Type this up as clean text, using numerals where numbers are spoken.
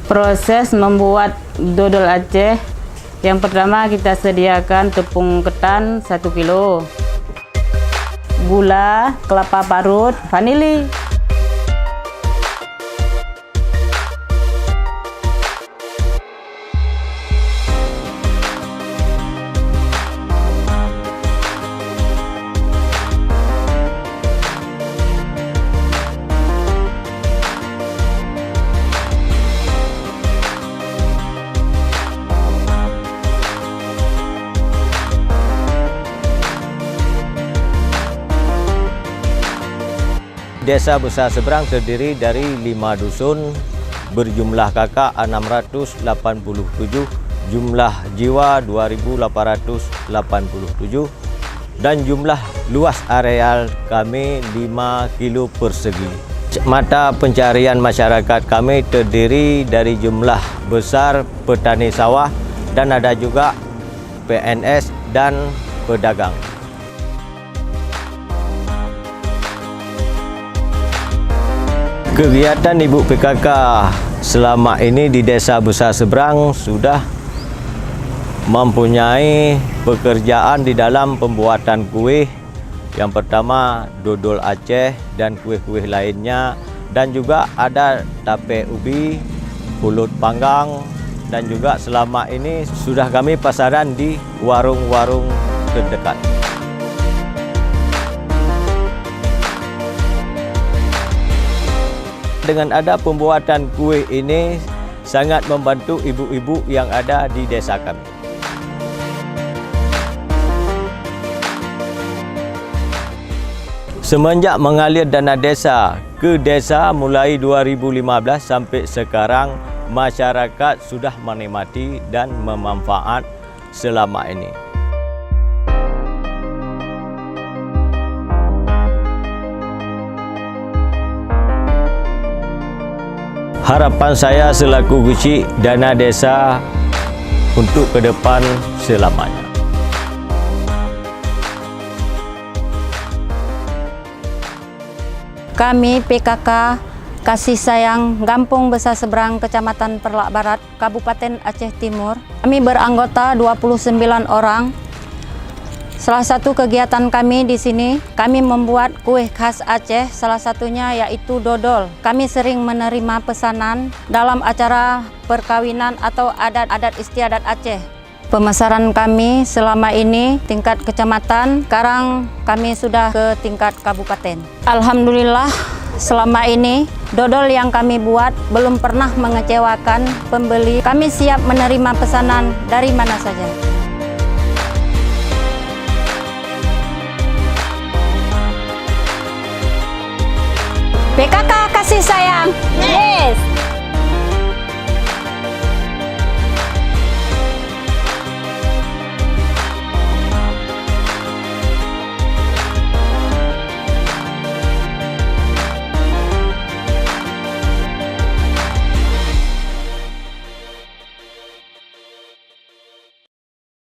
Proses membuat dodol Aceh, yang pertama kita sediakan tepung ketan 1 kilo, gula, kelapa parut, vanili. Desa Besar Seberang terdiri dari 5 dusun, berjumlah kakak 687, jumlah jiwa 2.887, dan jumlah luas areal kami 5 kilo persegi. Mata pencarian masyarakat kami terdiri dari jumlah besar petani sawah dan ada juga PNS dan pedagang. Kegiatan Ibu PKK selama ini di Desa Besar Seberang sudah mempunyai pekerjaan di dalam pembuatan kuih. Yang pertama dodol Aceh dan kuih-kuih lainnya, dan juga ada tape ubi, pulut panggang, dan juga selama ini sudah kami pasaran di warung-warung terdekat. Dengan ada pembuatan kuih ini sangat membantu ibu-ibu yang ada di desa kami. Semenjak mengalir dana desa ke desa mulai 2015 sampai sekarang, masyarakat sudah menikmati dan memanfaat selama ini. Harapan saya selaku Guci dana desa untuk ke depan selamanya. Kami PKK Kasih Sayang Gampung Besar Seberang, Kecamatan Perlak Barat, Kabupaten Aceh Timur. Kami beranggota 29 orang. Salah satu kegiatan kami di sini, kami membuat kue khas Aceh, salah satunya yaitu dodol. Kami sering menerima pesanan dalam acara perkawinan atau adat istiadat Aceh. Pemasaran kami selama ini tingkat kecamatan, sekarang kami sudah ke tingkat kabupaten. Alhamdulillah, selama ini dodol yang kami buat belum pernah mengecewakan pembeli. Kami siap menerima pesanan dari mana saja. PKK Kasih Sayang. Yes.